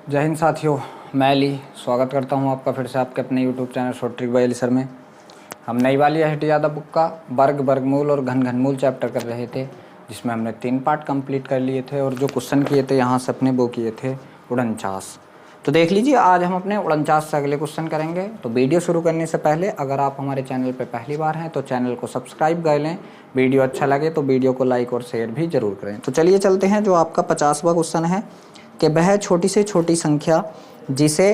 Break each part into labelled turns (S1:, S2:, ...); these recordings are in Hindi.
S1: जय हिंद साथियों, मैं अली स्वागत करता हूं आपका फिर से आपके अपने YouTube channel short trick bye Ali sir में। हम नई वाली एच डी यादव बुक का वर्ग, वर्गमूल और घन घनमूल चैप्टर कर रहे थे, जिसमें हमने 3 पार्ट कंप्लीट कर लिए थे और जो क्वेश्चन किए थे यहाँ से अपने वो किए थे 49। तो देख लीजिए, आज हम अपने 49 से अगले क्वेश्चन करेंगे। तो वीडियो शुरू करने से पहले अगर आप हमारे चैनल पर पहली बार हैं तो चैनल को सब्सक्राइब कर लें। वीडियो अच्छा लगे तो वीडियो को लाइक और शेयर भी जरूर करें। तो चलिए चलते हैं। जो आपका 50वां क्वेश्चन है कि वह छोटी से छोटी संख्या जिसे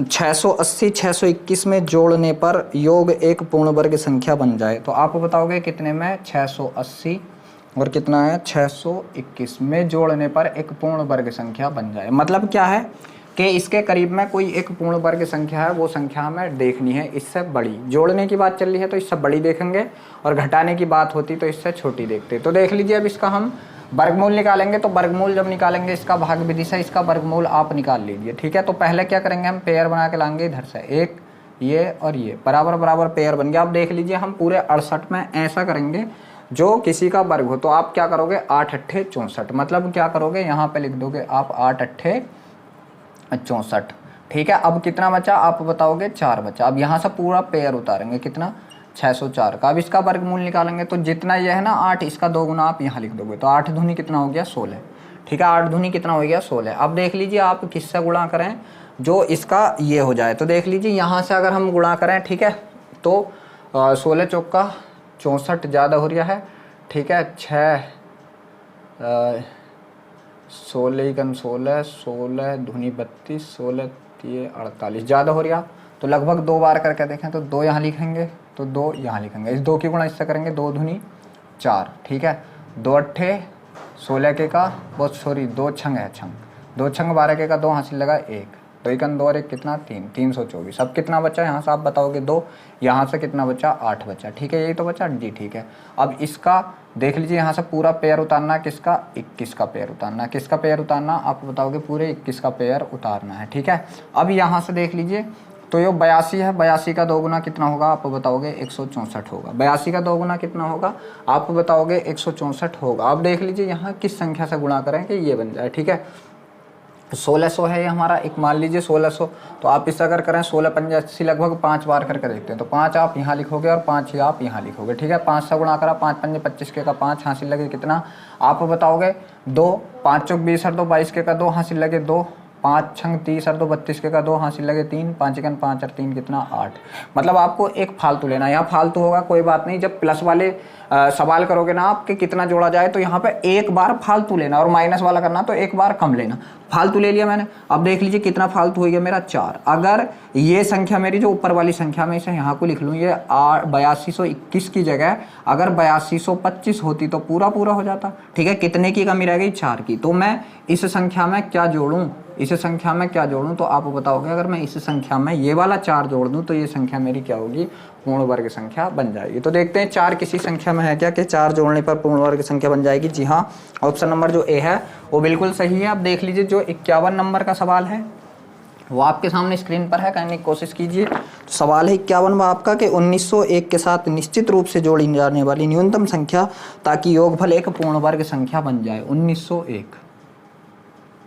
S1: 680 621 में जोड़ने पर योग एक पूर्ण वर्ग संख्या बन जाए। तो आप बताओगे कितने में 680 और कितना है 621 में जोड़ने पर एक पूर्ण वर्ग संख्या बन जाए। मतलब क्या है कि इसके करीब में कोई एक पूर्ण वर्ग संख्या है, वो संख्या हमें देखनी है इससे बड़ी। जोड़ने की बात चल रही है तो इससे बड़ी देखेंगे और घटाने की बात होती तो इससे छोटी देखते। तो देख लीजिए, अब इसका हम वर्गमूल निकालेंगे। तो वर्गमूल जब निकालेंगे, इसका भाग विधि से इसका वर्गमूल आप निकाल लीजिए, ठीक है। तो पहले क्या करेंगे, हम पेयर बना के लाएंगे इधर से, एक ये और ये बराबर बराबर पेयर बन गया। अब देख लीजिए, हम पूरे 68 में ऐसा करेंगे जो किसी का वर्ग हो। तो आप क्या करोगे, 8 अट्ठे 64, मतलब क्या करोगे, यहाँ पे लिख दोगे आप 8 अट्ठे 64, ठीक है। अब कितना बचा आप बताओगे, 4 बचा। अब यहाँ से पूरा पेयर उतारेंगे, कितना 604 का। अब इसका वर्गमूल निकालेंगे तो जितना ये है ना 8, इसका 2 गुना आप यहाँ लिख दोगे। तो 8 दूनी कितना हो गया 16, ठीक है। 8 दूनी कितना हो गया 16। अब देख लीजिए आप किससे गुणा करें जो इसका ये हो जाए। तो देख लीजिए, यहाँ से अगर हम गुणा करें, ठीक है, तो 16 चौका 64 ज़्यादा हो रहा है, ठीक है। 16 कन 16, 16 दूनी 32, 16 ये 48 ज़्यादा हो रहा। तो लगभग 2 बार करके देखें तो 2 यहाँ लिखेंगे, तो 2 यहाँ लिखेंगे। इस 2 की गुणा इससे करेंगे, 2 दूनी 4, ठीक है। 2 अट्ठे 16 के का, बहुत सॉरी 2 छंग है, 2 छंग 12 के का, 2 हासिल लगा 1, 2 एकन 2 और 1 कितना 3, 324। अब कितना बचा यहाँ से आप बताओगे 2, यहाँ से कितना बचा 8 बचा, ठीक है। यही तो बचा जी, ठीक है। अब इसका देख लीजिए, यहाँ से पूरा पेयर उतारना है, किसका 21 का पेयर उतारना है। किसका पेयर उतारना आप बताओगे, पूरे 21 का पेयर उतारना है, ठीक है। अब यहाँ से देख लीजिए, तो ये 82 है, 82 का 2 गुना कितना होगा आप बताओगे 164 होगा। 82 का 2 गुना कितना होगा आप बताओगे 164 होगा। अब देख लीजिए यहाँ किस संख्या से गुणा करें कि ये बन जाए, ठीक है। 1600 है ये हमारा, एक मान लीजिए 1600। तो आप इससे अगर करें 16 पंजे 80, लगभग 5 बार करके देखते हैं। तो 5 आप यहाँ लिखोगे और 5 ही आप यहाँ लिखोगे, ठीक है। 5 से गुणा करा, 5 पंजे 25 के का 5 हासिल लगे कितना आप बताओगे 2, 5 चौक 20 और 2 22 के का 2 हासिल लगे 2, 5 छंग 30 और 2 32 के का 2 हासिल लगे 3, 5 एकन 5 और 3 कितना 8। मतलब आपको एक फालतू लेना है। यहाँ फालतू होगा कोई बात नहीं, जब प्लस वाले सवाल करोगे ना आपके कितना जोड़ा जाए तो यहाँ पे एक बार फालतू लेना, और माइनस वाला करना तो एक बार कम लेना। फालतू ले लिया मैंने। अब देख लीजिए कितना फालतू हो गया मेरा 4। अगर ये संख्या मेरी जो ऊपर वाली संख्या में इसे यहाँ को लिख लूँ, ये 8221 की जगह अगर 8225 होती तो पूरा पूरा हो जाता, ठीक है। कितने की कमी रह गई 4 की। तो मैं इस संख्या में क्या जोड़ूं, इस संख्या में क्या जोड़ूं, तो आप बताओगे अगर मैं इस संख्या में ये वाला 4 जोड़ दूं तो ये संख्या मेरी क्या होगी, पूर्ण वर्ग संख्या बन जाएगी। तो देखते हैं 4 किसी संख्या में है क्या कि 4 जोड़ने पर पूर्ण वर्ग संख्या बन जाएगी। जी हाँ, ऑप्शन नंबर जो ए है वो बिल्कुल सही है। अब देख लीजिए, जो 51 नंबर का सवाल है वो आपके सामने स्क्रीन पर है, करने की कोशिश कीजिए। तो सवाल है 51वां आपका कि 1901 के साथ निश्चित रूप से जोड़ी जाने वाली न्यूनतम संख्या ताकि योगफल एक पूर्ण वर्ग संख्या बन जाए। 1901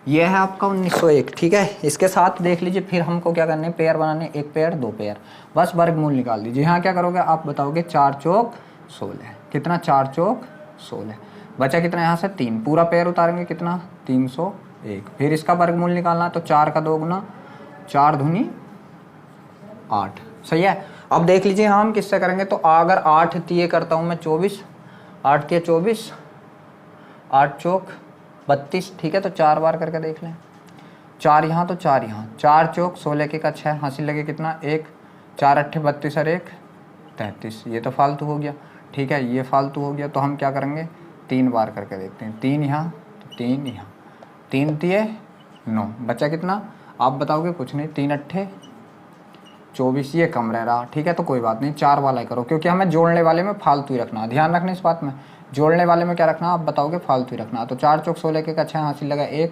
S1: ये है आपका 1901, ठीक है। इसके साथ देख लीजिए फिर हमको क्या करने, पेयर बनाने, 1 पेयर 2 पेयर, बस वर्गमूल निकाल दीजिए। यहाँ क्या करोगे आप बताओगे 4 चौक 16, कितना 4 चौक 16 बचा कितना, यहाँ से 3, पूरा पेयर उतारेंगे कितना 301। फिर इसका वर्गमूल निकालना, तो 4 का 2 गुना 4 दूनी 8, सही है। अब देख लीजिए हम किससे करेंगे, तो अगर 8 तिये करता हूँ मैं 24, 8 तिये 24, 8 चौक 32, ठीक है। तो 4 बार करके देख लें, 4 यहाँ तो 4 यहाँ, 4 चौक 16 के का 6 हासिल लगे कितना 1, 4 अट्ठे 32 और 1 33। ये तो फालतू हो गया, ठीक है, ये फालतू हो गया। तो हम क्या करेंगे 3 बार करके देखते हैं, 3 यहाँ तो 3 यहाँ, 3 तिये 9, बचा कितना आप बताओगे कुछ नहीं, 3 अट्ठे 24, ये कम रह रहा, ठीक है। तो कोई बात नहीं, 4 वाला ही करो, क्योंकि हमें जोड़ने वाले में फालतू ही रखना, ध्यान रखना इस बात में। जोड़ने वाले में क्या रखना आप बताओगे, फालतू ही रखना। तो 4 चौक 16 के का 6 हासिल लगा 1,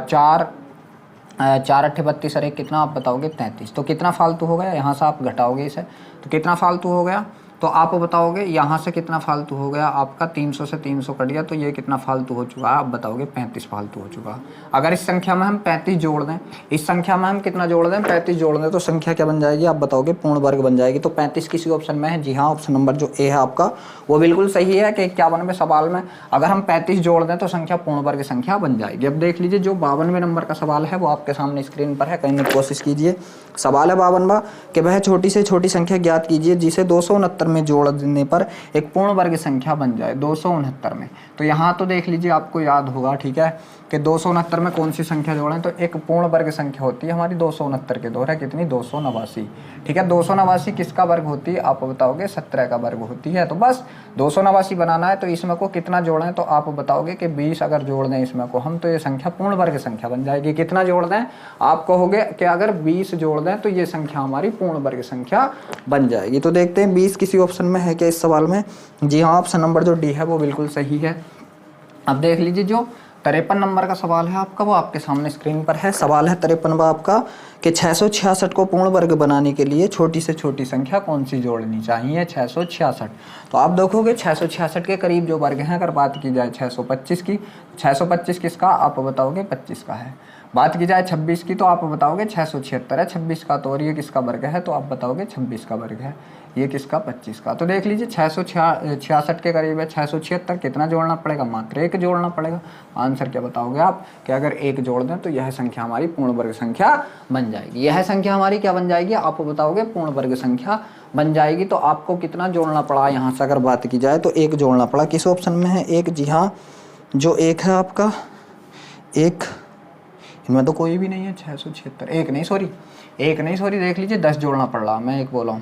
S1: 4 अट्ठे 32 और 1 कितना आप बताओगे 33। तो कितना फालतू हो गया, यहाँ से आप घटाओगे इसे, तो कितना फालतू हो गया तो आप बताओगे यहाँ से कितना फालतू हो गया आपका, 300 से 300 कट गया, तो ये कितना फालतू हो चुका है, आप बताओगे 35 फालतू हो चुका। अगर इस संख्या में हम 35 जोड़ दें, इस संख्या में हम कितना जोड़ दें, 35 जोड़ दें, तो संख्या क्या बन जाएगी, आप बताओगे पूर्ण वर्ग बन जाएगी। तो 35 किसी ऑप्शन में है, जी हाँ, ऑप्शन नंबर जो ए है आपका वो बिल्कुल सही है कि 51वें सवाल में अगर हम 35 जोड़ दें तो संख्या पूर्ण वर्ग संख्या बन जाएगी। अब देख लीजिए जो 52वें नंबर का सवाल है वो आपके सामने स्क्रीन पर है, करने की कोशिश कीजिए। सवाल है 52वां कि वह छोटी से छोटी संख्या ज्ञात कीजिए जिसे 269 में जोड़ देने पर एक पूर्ण वर्ग संख्या बन जाए 269 में। तो यहाँ तो देख लीजिए आपको याद होगा, ठीक है, कि 269 में कौन सी संख्या जोड़ें, तो एक पूर्ण वर्ग संख्या होती है हमारी 269 के दोहरा कितनी, 289। ठीक है, 289 किसका वर्ग होती है, आप बताओगे 17 का वर्ग होती है। तो बस 289 बनाना है, तो इसमें को कितना जोड़ें, तो आप बताओगे कि 20 अगर जोड़ दें इसमें को हम, तो ये संख्या पूर्ण वर्ग संख्या बन जाएगी। कितना जोड़ दें, आप कहोगे कि अगर 20 जोड़ दें तो ये संख्या हमारी पूर्ण वर्ग संख्या बन जाएगी। तो देखते हैं 20 किसी ऑप्शन में है क्या इस सवाल में, जी हाँ, ऑप्शन नंबर जो डी है वो बिल्कुल सही है। अब देख लीजिए जो 53 नंबर का सवाल है आपका वो आपके सामने स्क्रीन पर है। सवाल है 53वां आपका कि 666 को पूर्ण वर्ग बनाने के लिए छोटी से छोटी संख्या कौन सी जोड़नी चाहिए, 666। तो आप देखोगे 666 के करीब जो वर्ग हैं, अगर बात की जाए 625 की, 625 किसका, आप बताओगे 25 का है। बात की जाए 26 की तो आप बताओगे 676 है 26 का, तो और ये किसका वर्ग है, तो आप बताओगे 26 का वर्ग है, ये किसका, 25 का। तो देख लीजिए 666 के करीब है, 676 कितना जोड़ना पड़ेगा, मात्र एक जोड़ना पड़ेगा। आंसर क्या बताओगे आप कि अगर एक जोड़ दें तो यह संख्या हमारी पूर्ण वर्ग संख्या बन जाएगी। यह संख्या हमारी क्या बन जाएगी, आप बताओगे पूर्ण वर्ग संख्या बन जाएगी। तो आपको कितना जोड़ना पड़ा यहाँ से अगर बात की जाए तो एक जोड़ना पड़ा। किस ऑप्शन में है एक, जी हाँ, जो एक है आपका एक, इनमें तो कोई भी नहीं है, 676 एक नहीं सॉरी देख लीजिए 10 जोड़ना पड़ रहा, मैं एक बोला हूँ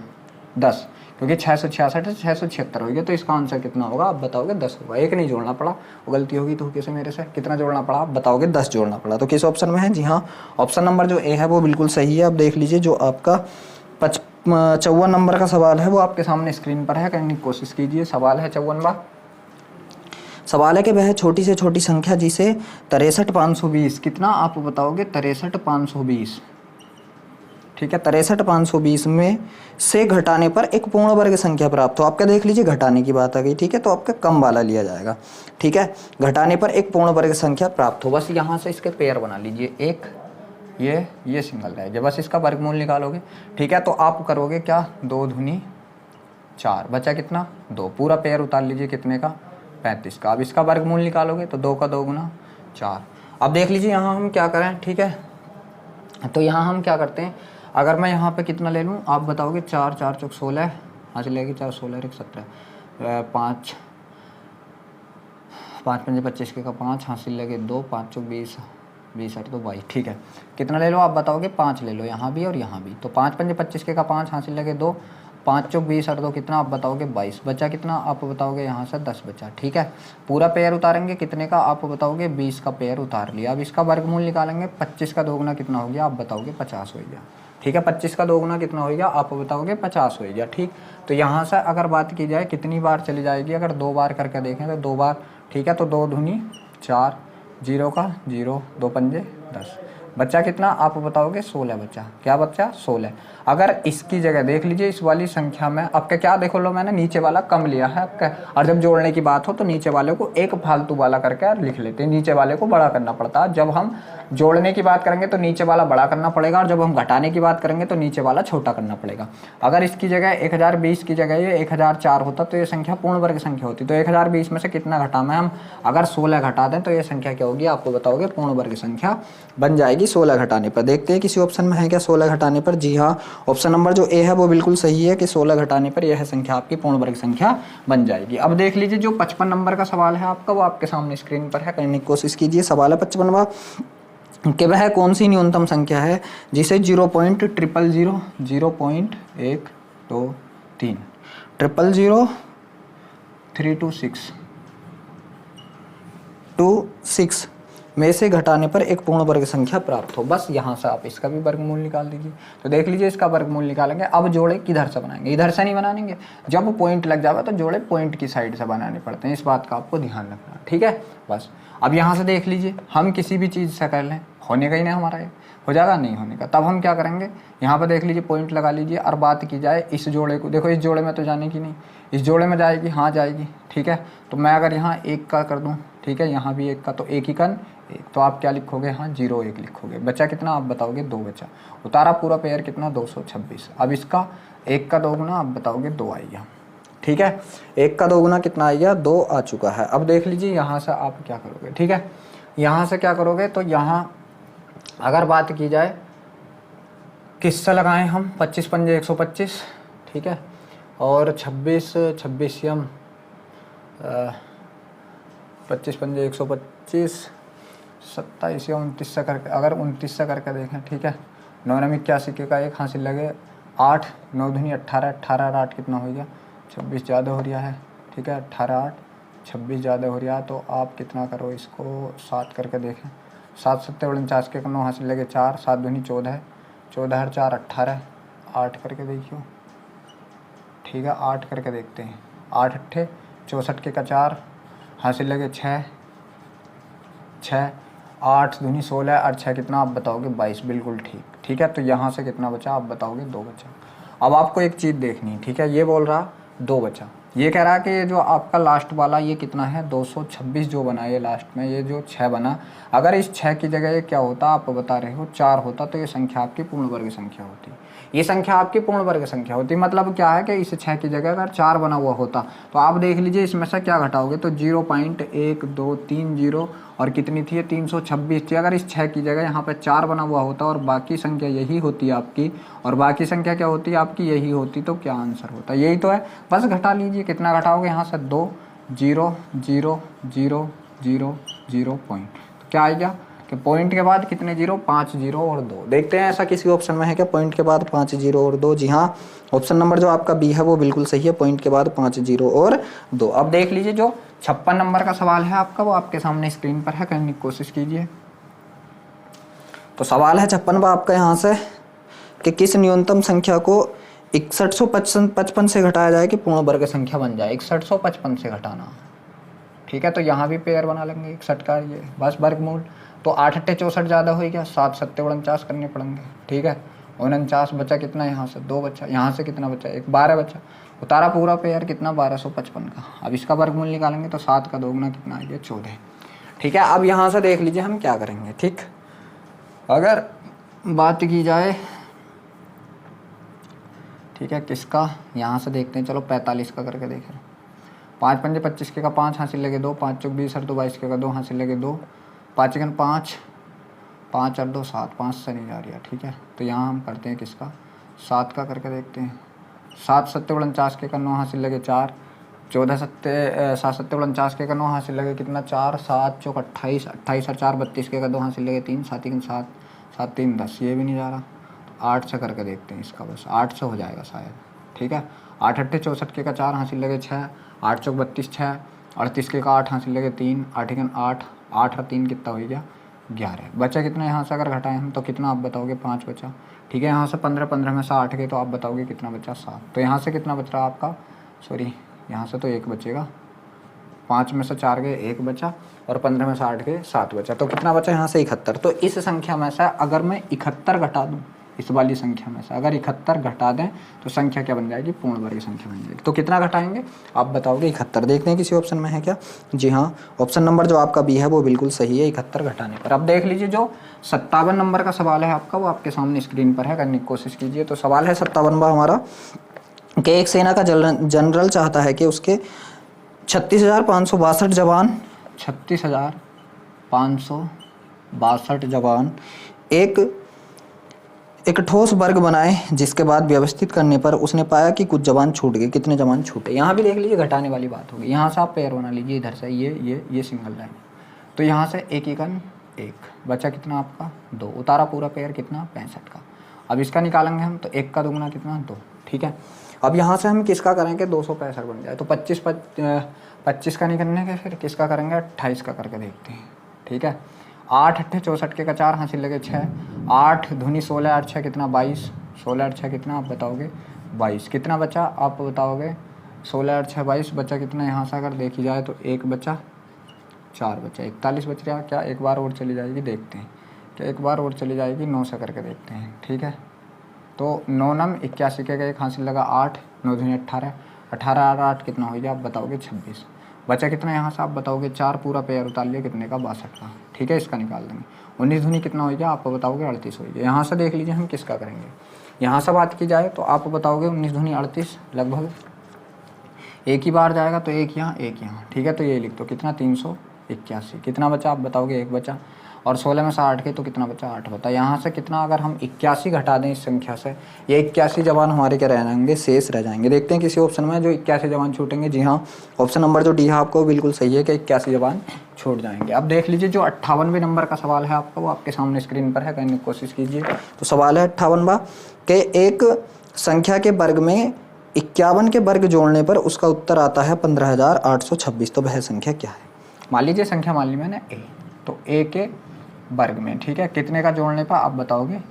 S1: 10, क्योंकि 666 से 676 हो गया, तो इसका आंसर कितना होगा, आप बताओगे 10 होगा। एक नहीं जोड़ना पड़ा, वो गलती होगी तो किसे मेरे से, कितना जोड़ना पड़ा, आप बताओगे 10 जोड़ना पड़ा। तो किस ऑप्शन में है, जी हाँ, ऑप्शन नंबर जो ए है वो बिल्कुल सही है। अब देख लीजिए जो आपका 54 नंबर का सवाल है वो आपके सामने स्क्रीन पर है, करने की कोशिश कीजिए। सवाल है 54वां, सवाल है कि वह छोटी से छोटी संख्या जिसे 63,520, कितना आप बताओगे 63,520, ठीक है, 63,520 में से घटाने पर एक पूर्ण वर्ग संख्या प्राप्त हो। आपका देख लीजिए घटाने की बात आ गई, ठीक है, तो आपका कम वाला लिया जाएगा, ठीक है, घटाने पर एक पूर्ण वर्ग संख्या प्राप्त हो। बस यहाँ से इसके पेयर बना लीजिए, एक ये सिंगल रहेगा, बस इसका वर्गमूल निकालोगे, ठीक है। तो आप करोगे क्या, 2 दूनी 4, बचा कितना 2, पूरा पेयर उतार लीजिए कितने का, 35 का। अब इसका वर्गमूल निकालोगे तो 2 का 2 गुना 4। अब देख लीजिए यहाँ हम क्या करें, ठीक है, तो यहाँ हम क्या करते हैं, अगर मैं यहाँ पे कितना ले लूँ, आप बताओगे 4 4 चौक 16, यहाँ से लेगी 4 16 17, 5 5 5 25 के का 5, हासिल लगे 2, 5 चौक 20 20 8 तो 22, ठीक है, कितना ले लो, आप बताओगे 5 ले लो, यहाँ भी और यहाँ भी, तो 5 5 25 के का 5, हासिल लगे 2, 5 चौक 20 8 2 कितना, आप बताओगे 22, बचा कितना, आप बताओगे यहाँ से 10 बचा, ठीक है। पूरा पेयर उतारेंगे कितने का, आप बताओगे 20 का पेयर उतार लिया। अब इसका वर्गमूल निकालेंगे, 25 का 2 गुना कितना हो गया, आप बताओगे 50 हो गया, ठीक है, 25 का 2 गुना कितना हो गया, आप बताओगे 50 हो गया, ठीक। तो यहाँ से अगर बात की जाए कितनी बार चली जाएगी, अगर 2 बार करके देखें तो 2 बार, ठीक है, तो 2 दूनी 4, 0 का 0, 2 पंजे 10, बच्चा कितना, आप बताओगे 16 बच्चा, क्या बच्चा 16। अगर इसकी जगह देख लीजिए इस वाली संख्या में आपका क्या, देखो लो मैंने नीचे वाला कम लिया है आपका, और जब जोड़ने की बात हो तो नीचे वाले को एक फालतू वाला करके लिख लेते हैं, नीचे वाले को बड़ा करना पड़ता है। जब हम जोड़ने की बात करेंगे तो नीचे वाला बड़ा करना पड़ेगा, और जब हम घटाने की बात करेंगे तो नीचे वाला छोटा करना पड़ेगा। अगर इसकी जगह 1020 की जगह ये 1004 होता तो ये संख्या पूर्ण वर्ग संख्या होती। तो 1020 में से कितना घटाना है हम, अगर 16 घटा दें तो ये संख्या क्या होगी, आपको बताओगे पूर्ण वर्ग संख्या बन जाएगी 16 घटाने पर। देखते हैं किसी ऑप्शन में है क्या 16 घटाने पर, जी हाँ, ऑप्शन नंबर जो ए है वो बिल्कुल सही है कि 16 घटाने पर यह संख्या आपकी पूर्ण वर्ग संख्या बन जाएगी। अब देख लीजिए जो 55 नंबर का सवाल है आपका वो आपके सामने स्क्रीन पर है, करने की कोशिश कीजिए। सवाल है 55वां कि वह कौन सी न्यूनतम संख्या है जिसे 0.000 0.1 2 3 000 326 26 में से घटाने पर एक पूर्ण वर्ग संख्या प्राप्त हो। बस यहाँ से आप इसका भी वर्गमूल निकाल दीजिए। तो देख लीजिए इसका वर्गमूल निकालेंगे। अब जोड़े किधर से बनाएंगे, इधर से नहीं बनाएंगे, जब पॉइंट लग जाएगा तो जोड़े पॉइंट की साइड से बनाने पड़ते हैं, इस बात का आपको ध्यान रखना, ठीक है। बस अब यहाँ से देख लीजिए हम किसी भी चीज़ से कर लें, होने का ही नहीं हमारा ये, हो जाएगा, नहीं होने का। तब हम क्या करेंगे, यहाँ पर देख लीजिए पॉइंट लगा लीजिए। और बात की जाए इस जोड़े को, देखो इस जोड़े में तो जाने की नहीं, इस जोड़े में जाएगी, हाँ जाएगी, ठीक है। तो मैं अगर यहाँ 1 का कर दूँ, ठीक है, यहाँ भी 1 का, तो 1 ही कन 1, तो आप क्या लिखोगे, हाँ 0 1 लिखोगे। बचा कितना आप बताओगे, 2 बचा। उतारा पूरा पेयर कितना, 226। अब इसका 1 का 2 गुना आप बताओगे 2 आ गया, ठीक है। 1 का 2 गुना कितना आ गया, 2 आ चुका है। अब देख लीजिए यहाँ से आप क्या करोगे, ठीक है, यहाँ से क्या करोगे, तो यहाँ अगर बात की जाए किससे लगाएं हम, 25 पंजे 125, ठीक है, और 26 26 यम 25 पंजे 125, 27 या 29 से करके, अगर 29 से करके देखें, ठीक है, 9 नमी 81 का 1 हासिल लगे 8, 9 दूनी 18, 18 और 8 कितना हो गया, 26 ज़्यादा हो रहा है, ठीक है, 18 8 26 ज़्यादा हो रहा है। तो आप कितना करो, इसको 7 करके देखें, 7 7 49 के 9 हासिल लगे 4, 7 दूनी 14, 14 और 4 18, 8 करके देखियो, ठीक है, 8 करके देखते हैं, 8 अट्ठे 64 के का 4 हासिल लगे 6, 6 8 दूनी 16 और 6 कितना आप बताओगे, 22, बिल्कुल ठीक, ठीक है। तो यहाँ से कितना बचा आप बताओगे, 2 बचा। अब आपको एक चीज़ देखनी है, ठीक है, ये बोल रहा 2 बचा, ये कह रहा है कि ये जो आपका लास्ट वाला ये कितना है, 226 जो बना ये लास्ट में, ये जो 6 बना, अगर इस 6 की जगह ये क्या होता आप बता रहे हो 4 होता, तो ये संख्या आपकी पूर्ण वर्ग संख्या होती, ये संख्या आपकी पूर्ण वर्ग संख्या होती। मतलब क्या है कि इस 6 की जगह अगर 4 बना हुआ होता, तो आप देख लीजिए इसमें से क्या घटाओगे, तो 0.1230 और कितनी थी, 326 थी। अगर इस 6 की जगह यहाँ पे 4 बना हुआ होता और बाकी संख्या यही होती आपकी, और बाकी संख्या क्या होती है आपकी, यही होती, तो क्या आंसर होता, यही तो है। बस घटा लीजिए, कितना घटाओगे यहाँ से, 2 0 0 0 0 0 पॉइंट, तो क्या आएगा कि पॉइंट के बाद कितने जीरो, 5 0 और 2। देखते हैं ऐसा किसी ऑप्शन में है क्या, पॉइंट के बाद 5 0 और 2। जी हाँ, ऑप्शन नंबर जो आपका बी है वो बिल्कुल सही है, पॉइंट के बाद 5 0 और 2। अब देख लीजिए जो 56 नंबर का सवाल है आपका, वो आपके सामने स्क्रीन पर है, करने की कोशिश कीजिए। तो सवाल है 56वां आपका यहाँ से कि किस न्यूनतम संख्या को 6155 से घटाया जाए कि पूर्ण वर्ग संख्या बन जाए। 6155 से घटाना, ठीक है, तो यहाँ भी पेयर बना लेंगे 61 का, ये बस वर्गमूल, तो 8 अट्ठे 64 ज़्यादा हो गया, 7 7 49 करने पड़ेंगे, ठीक है, 49 बचा कितना, यहाँ से 2 बचा, यहाँ से कितना बचा, 1 12 बचा। उतारा पूरा पेयर कितना, 1255 का। अब इसका वर्गमूल निकालेंगे तो 7 का 2 गुना कितना आ गया, 14, ठीक है। अब यहाँ से देख लीजिए हम क्या करेंगे, ठीक, अगर बात की जाए, ठीक है, किसका, यहाँ से देखते हैं, चलो 45 का करके देखें। 5 पंजे 25 के का 5 हासिल लगे 2, 5 चौक 20 और 2 22 के का 2 हासिल लगे 2, 5 1 5, 5 और 2 7, 5 से नहीं जा रहा, ठीक है। तो यहाँ हम करते हैं किसका, 7 का करके देखते हैं। 7 7 49 के का 9 हासिल लगे 4, 14 7 7 7 49 के का 9 हासिल लगे कितना, 4, 7 चौक 28, 28 और 4 32 के का 2 हासिल लगे 3, 7 1 7, 7 3 10, ये भी नहीं जा रहा। 8 से करके देखते हैं इसका, बस 8 से हो जाएगा शायद, ठीक है। 8 अट्ठे 64 के का 4 हासिल लगे 6, 8 चौक 32 6, 38 के का 8 हासिल लगे 3, 8 1 8, 8 और 3 कितना हो गया, 11। बचा कितना यहाँ से अगर घटाएं हम तो कितना आप बताओगे, 5 बचा, ठीक है। यहाँ से 15 15 में से 8 गए तो आप बताओगे कितना बचा, 7। तो यहाँ से कितना बच रहा आपका, सॉरी यहाँ से तो 1 बचेगा, 5 में से 4 गए 1 बचा, और 15 में से 8 गए 7 बचा, तो कितना बचा यहाँ से 71। तो इस संख्या में से अगर मैं 71 घटा दूँ, इस वाली संख्या में से अगर 71 घटा दें तो संख्या क्या बन जाएगी, पूर्ण वर्ग संख्या बन जाएगी। तो कितना घटाएंगे आप बताओगे, 71। देखते हैं किसी ऑप्शन में है क्या। जी हाँ, ऑप्शन नंबर जो आपका बी है वो बिल्कुल सही है, 71 घटाने पर। अब देख लीजिए जो 57 नंबर का सवाल है आपका, वो आपके सामने स्क्रीन पर है, करने की कोशिश कीजिए। तो सवाल है 57वां हमारा कि एक सेना का जनरल चाहता है कि उसके 36,562 जवान 36,562 जवान एक ठोस वर्ग बनाए, जिसके बाद व्यवस्थित करने पर उसने पाया कि कुछ जवान छूट गए। कितने जवान छूटे, यहाँ भी देख लीजिए घटाने वाली बात होगी। यहाँ से आप पेयर बना लीजिए, इधर से ये सिंगल लाइन, तो यहाँ से 1 1 1 बचा कितना आपका 2, उतारा पूरा पेयर कितना 65 का। अब इसका निकालेंगे हम तो 1 का 2 गुना कितना 2, ठीक है। अब यहाँ से हम किसका करेंगे, 265 बन जाए, तो 25 का निकलने के फिर किसका करेंगे, 28 का करके देखते हैं, ठीक है। 8 अट्ठे 64 के का 4 हासिल लगे 6, 8 दूनी 16 8 6 कितना 22, 16 8 6 कितना आप बताओगे 22। कितना बचा आप बताओगे, 16 8 6 22, बचा कितना यहाँ से अगर देखी जाए तो 1 बचा, 4 बचा, 41 बच रहा। क्या एक बार और चली जाएगी, देखते हैं कि एक बार और चली जाएगी 9 से करके देखते हैं, ठीक है। तो 9 नम 81 के एक हासिल लगा 8, 9 दूनी 18, 18 और 8 कितना हो गया आप बताओगे 26। बचा कितना यहाँ से आप बताओगे 4, पूरा पेयर उतार लिया कितने का 62 का, ठीक है। इसका निकाल देंगे। 19 दूनी कितना हो गया आप बताओगे 38 हो गया। यहाँ से देख लीजिए हम किसका करेंगे। यहाँ से बात की जाए तो आप बताओगे 19 दूनी 38, लगभग एक ही बार जाएगा तो एक यहाँ एक यहाँ, ठीक है। तो ये लिख दो कितना 381। कितना बचा आप बताओगे 1 बचा, और 16 में से 8 के तो कितना बचा 8 बता। यहाँ से कितना अगर हम 81 घटा दें इस संख्या से, ये 81 जवान हमारे क्या रह जाएंगे शेष रह जाएंगे। देखते हैं किसी ऑप्शन में जो 81 जवान छूटेंगे। जी हाँ, ऑप्शन नंबर जो डी है आपको बिल्कुल सही है कि 81 जवान छूट जाएंगे। अब देख लीजिए जो 58वें नंबर का सवाल है आपका, वो आपके सामने स्क्रीन पर है, करने की कोशिश कीजिए। तो सवाल है 58वां कि एक संख्या के वर्ग में 51 के वर्ग जोड़ने पर उसका उत्तर आता है 15,826। तो वह संख्या क्या है। मान लीजिए संख्या मान ली मैंने ए, तो ए के वर्ग में, ठीक है, कितने का जोड़ने पर आप बताओगे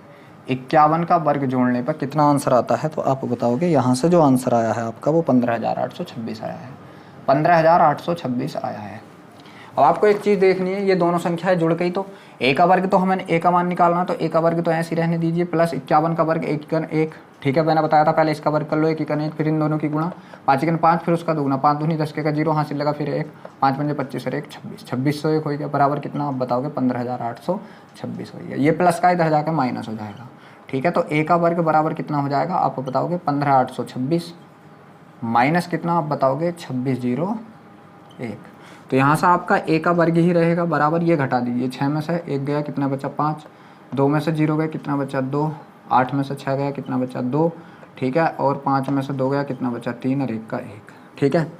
S1: 51 का वर्ग जोड़ने पर कितना आंसर आता है। तो आप बताओगे यहाँ से जो आंसर आया है आपका वो 15,826 आया है, 15,826 आया है। अब आपको एक चीज़ देखनी है, ये दोनों संख्याएं जुड़ गई तो ए का वर्ग तो हमें ए का मान निकालना, तो ए का वर्ग तो ऐसे ही रहने दीजिए, प्लस 51 का वर्ग 1, ठीक है। मैंने बताया था पहले इसका वर्ग कर लो 1, फिर इन दोनों की गुणा 5 5, फिर उसका दुगुना 5 दूनी 10 का 0 हासिल लगा, फिर 1 5 5 25 और 1 26, 2601 हो गया, बराबर कितना आप बताओगे 15,826 हो गया। ये प्लस का इधर जाकर माइनस हो जाएगा, ठीक है। तो ए का वर्ग बराबर कितना हो जाएगा आप बताओगे 15,826 माइनस कितना आप बताओगे 2601। तो यहाँ से आपका ए का वर्ग ही रहेगा, बराबर ये घटा दीजिए, 6 में से 1 गया कितना बचा 5, 2 में से 0 गया कितना बचा 2, 8 में से 6 गया कितना बचा 2, ठीक है, और 5 में से 2 गया कितना बचा 3 और 1 का 1, ठीक है।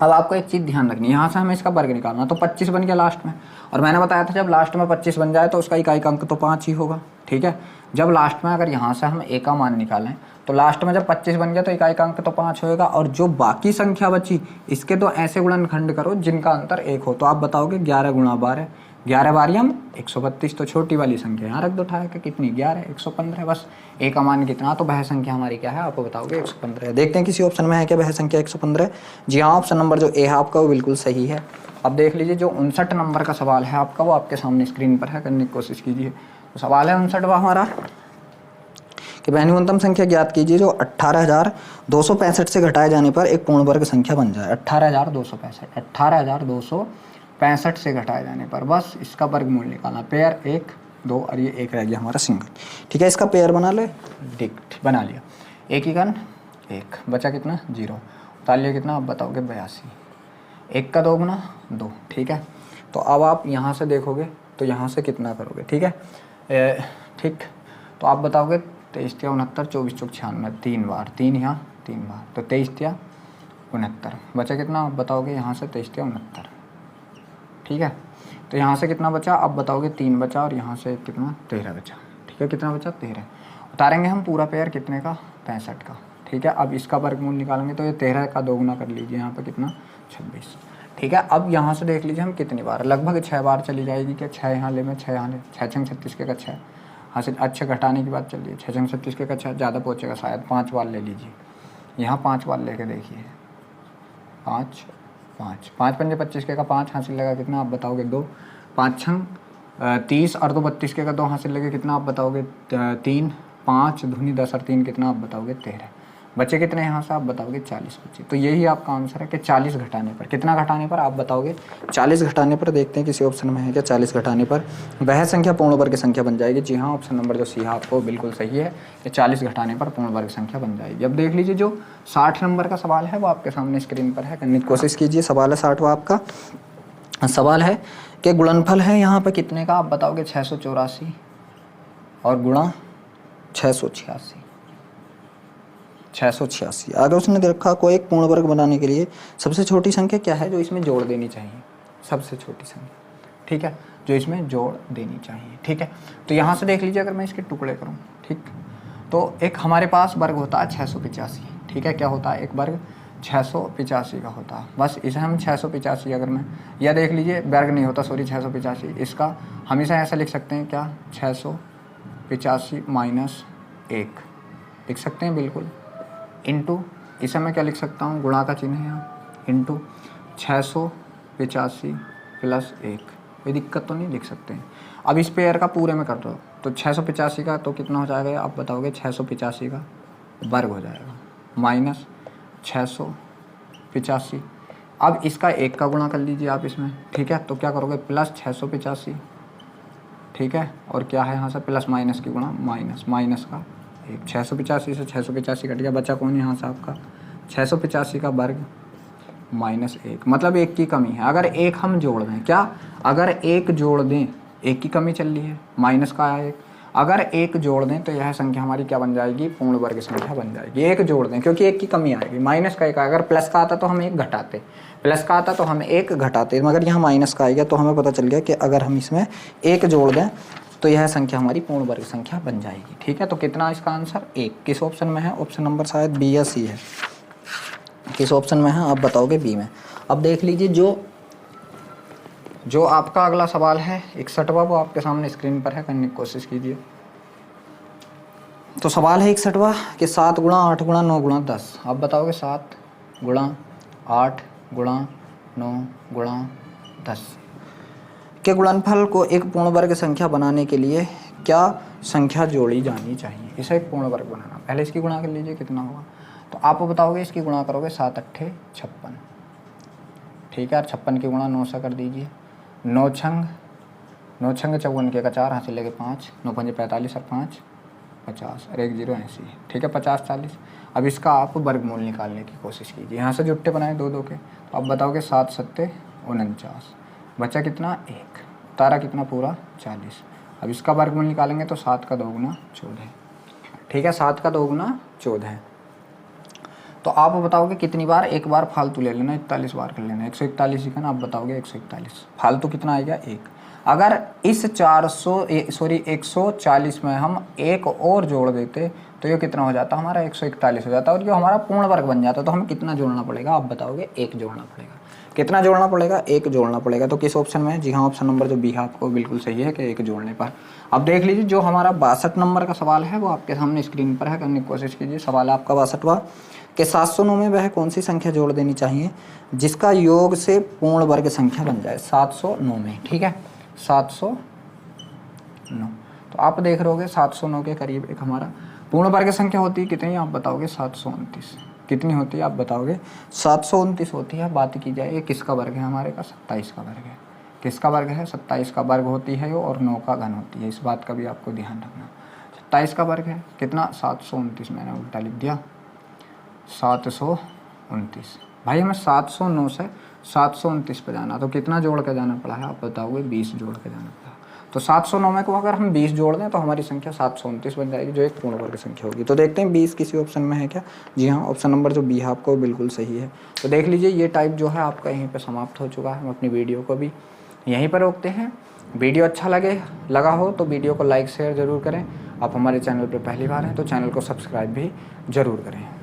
S1: अब आपको एक चीज़ ध्यान रखनी है, यहाँ से हमें इसका वर्ग निकालना, तो 25 बन गया लास्ट में, और मैंने बताया था जब लास्ट में 25 बन जाए तो उसका इकाई अंक तो 5 ही होगा, ठीक है। जब लास्ट में अगर यहाँ से हम ए का मान निकालें तो लास्ट में जब 25 बन गया तो इकाई का अंक तो 5 होएगा, और जो बाकी संख्या बची इसके तो ऐसे गुणनखंड करो जिनका अंतर 1 हो। तो आप बताओगे 11 गुणा 12, 11 बारियम 132, तो छोटी वाली संख्या यहाँ रख दो उठा के, कितनी 11, 115, बस ए का मान कितना, तो वह संख्या हमारी क्या है आप बताओगे 115। देखते हैं किसी ऑप्शन में है क्या वह संख्या 115। जी हाँ, ऑप्शन नंबर जो ए है आपका वो बिल्कुल सही है। अब देख लीजिए जो 59 नंबर का सवाल है आपका, वो आपके सामने स्क्रीन पर है, करने की कोशिश कीजिए। तो सवाल है 59वां हमारा कि वह न्यूनतम संख्या ज्ञात कीजिए जो 18,265 से घटाए जाने पर एक पूर्ण वर्ग संख्या बन जाए। 18,265 से घटाए जाने पर, बस इसका वर्गमूल निकालना, पेयर 1 2 और ये 1 रह गया हमारा सिंगल, ठीक है। इसका पेयर बना ले, बना लिया, 1 इकन 1 बचा कितना 0, उतार लिया कितना आप बताओगे 82, 1 का 2 गुना 2, ठीक है। तो अब आप यहाँ से देखोगे तो यहाँ से कितना करोगे, ठीक है, ठीक। तो आप बताओगे 23 या 69, 24 चौक 96, 3 बार, 3 यहाँ 3 बार, तो 23 या 69 बचा कितना आप बताओगे यहाँ से 23 या 69, ठीक है। तो यहाँ से कितना बचा आप बताओगे 3 बचा, और यहाँ से कितना 13 बचा, ठीक है। कितना बचा 13, उतारेंगे हम पूरा पेयर कितने का 65 का, ठीक है। अब इसका वर्गमूल निकालेंगे तो ये 13 का 2 गुना कर लीजिए, यहाँ पर कितना 26, ठीक है। अब यहाँ से देख लीजिए हम कितनी बार, लगभग 6 बार चली जाएगी, क्या 6 यहाँ ले में 6 यहाँ ले, 6 6 36 के का 6 हाँ से अच्छा घटाने की बात चल रही है, 6 6 36 के का 6 ज़्यादा पहुँचेगा शायद, 5 बार ले लीजिए, यहाँ 5 बार लेके देखिए, 5 5 5 पंजे 25 के का 5 हासिल लगा कितना आप बताओगे 2, 5 6 30 और 2 32 के का 2 हासिल लगे कितना आप बताओगे 3, 5 दूनी 10 और 3 कितना आप बताओगे 13, बचे कितने यहाँ से आप बताओगे 40 बचे। तो यही आपका आंसर है कि 40 घटाने पर, कितना घटाने पर आप बताओगे 40 घटाने पर। देखते हैं किसी ऑप्शन में है क्या 40 घटाने पर वह संख्या पूर्ण वर्ग संख्या बन जाएगी। जी हाँ, ऑप्शन नंबर जो सी है आपको बिल्कुल सही है कि 40 घटाने पर पूर्ण वर्ग संख्या बन जाएगी। अब देख लीजिए जो 60 नंबर का सवाल है वो आपके सामने स्क्रीन पर है, करने की कोशिश कीजिए। सवाल है 60वां आपका, सवाल है कि गुणनफल है यहाँ पर कितने का आप बताओगे 684 और गुणा 686, 686। आगे उसने दे रखा को एक पूर्ण वर्ग बनाने के लिए सबसे छोटी संख्या क्या है जो इसमें जोड़ देनी चाहिए, सबसे छोटी संख्या, ठीक है, जो इसमें जोड़ देनी चाहिए, ठीक है। तो यहाँ से देख लीजिए अगर मैं इसके टुकड़े करूँ, ठीक, तो एक हमारे पास वर्ग होता है 685, ठीक है, क्या होता है एक वर्ग 685 का होता है, बस इसे हम 685 अगर मैं, या देख लीजिए वर्ग नहीं होता सॉरी 685, इसका हम इसे ऐसा लिख सकते हैं क्या 685 माइनस 1 लिख सकते हैं बिल्कुल, इंटू इसे मैं क्या लिख सकता हूँ गुणा का चिन्ह है यहाँ, इंटू 685 प्लस 1, कोई दिक्कत तो नहीं लिख सकते हैं। अब इस पेयर का पूरे में कर दो तो 685 का तो कितना हो जाएगा आप बताओगे, 685 का वर्ग हो जाएगा माइनस 685। अब इसका 1 का गुणा कर लीजिए आप इसमें, ठीक है, तो क्या करोगे प्लस 685, ठीक है, और क्या है यहाँ से प्लस माइनस की गुणा माइनस, माइनस का 1, 685 से 685 कट गया, बचा कौन यहाँ से आपका 685 का वर्ग माइनस 1, मतलब 1 की कमी है। अगर 1 हम जोड़ दें, क्या अगर 1 जोड़ दें, 1 की कमी चल रही है, माइनस का आया 1, अगर 1 जोड़ दें तो यह संख्या हमारी क्या बन जाएगी, पूर्ण वर्ग संख्या बन जाएगी। 1 जोड़ दें क्योंकि 1 की कमी आएगी, माइनस का 1, अगर प्लस का आता तो हम 1 घटाते, प्लस का आता तो हम 1 घटाते, मगर यहाँ माइनस का आएगा तो हमें पता चल गया कि अगर हम इसमें 1 जोड़ दें तो यह संख्या हमारी पूर्ण वर्ग संख्या बन जाएगी, ठीक है। तो कितना इसका आंसर 1, किस ऑप्शन में है, ऑप्शन नंबर शायद बी या सी है, किस ऑप्शन में है आप बताओगे, बी में। अब देख लीजिए जो आपका अगला सवाल है 61वां, वो आपके सामने स्क्रीन पर है, करने की कोशिश कीजिए। तो सवाल है 61वां कि 7 गुणा 8 गुणा 9 गुणा 10, आप बताओगे 7 गुणा 8 गुणा 9 गुणा 10 के गुणनफल को एक पूर्ण वर्ग संख्या बनाने के लिए क्या संख्या जोड़ी जानी चाहिए। इसे एक पूर्ण वर्ग बनाना, पहले इसकी गुणा कर लीजिए कितना होगा, तो आप बताओगे इसकी गुणा करोगे 7 8 56, ठीक है, 56 की गुणा 9 से कर दीजिए, 9 छंग 54 के का 4 हाथ से लेके 5, 9 पंजे 45 और 5 50 और 1 0 80, ठीक है, 50 40। अब इसका आप वर्गमूल निकालने की कोशिश कीजिए, यहाँ से जुट्टे बनाए 2 2 के, तो आप बताओगे 7 7 49, बचा कितना 1, तारा कितना पूरा 40। अब इसका वर्गमूल निकालेंगे तो 7 का 2 गुना 14, ठीक है, 7 का 2 गुना 14। तो आप बताओगे कितनी बार, एक बार फालतू ले लेना, 41 बार कर लेना, 141 ही का ना, आप बताओगे 141, फालतू कितना आएगा 1। अगर इस 140 में हम 1 और जोड़ देते तो ये कितना हो जाता हमारा 141 हो जाता, और ये हमारा पूर्ण वर्ग बन जाता। तो हमें कितना जोड़ना पड़ेगा आप बताओगे, 1 जोड़ना पड़ेगा। कितना जोड़ना पड़ेगा, 1 जोड़ना पड़ेगा। तो किस ऑप्शन में है, जी हाँ ऑप्शन नंबर जो बी है आपको बिल्कुल सही है कि 1 जोड़ने पर। अब देख लीजिए जो हमारा 62 नंबर का सवाल है वो आपके सामने स्क्रीन पर है, करने की कोशिश कीजिए। सवाल है आपका 62वां कि 709 में वह कौन सी संख्या जोड़ देनी चाहिए जिसका योग से पूर्ण वर्ग संख्या बन जाए। 709 में, ठीक है, 709, तो आप देख रहे होगे 709 के करीब एक हमारा पूर्ण वर्ग संख्या होती है कितनी, आप बताओगे 729। कितनी होती है आप बताओगे 729 होती है। बात की जाए ये किसका वर्ग है, हमारे का 27 का वर्ग है। किसका वर्ग है, 27 का वर्ग होती है और 9 का घन होती है, इस बात का भी आपको ध्यान रखना। 27 का वर्ग है कितना 729, मैंने उल्टा लिख दिया 729। भाई हमें 709 से 729 पे जाना, तो कितना जोड़ के जाना पड़ा है आप बताओगे, 20 जोड़ के जाना पड़ा। तो 709 में को अगर हम 20 जोड़ दें तो हमारी संख्या 729 बन जाएगी, जो एक पूर्ण वर्ग संख्या होगी। तो देखते हैं 20 किसी ऑप्शन में है क्या। जी हाँ, ऑप्शन नंबर जो बी है आपको बिल्कुल सही है। तो देख लीजिए ये टाइप जो है आपका यहीं पे समाप्त हो चुका है। हम अपनी वीडियो को भी यहीं पर रोकते हैं। वीडियो अच्छा लगा हो तो वीडियो को लाइक शेयर ज़रूर करें। आप हमारे चैनल पर पहली बार हैं तो चैनल को सब्सक्राइब भी ज़रूर करें।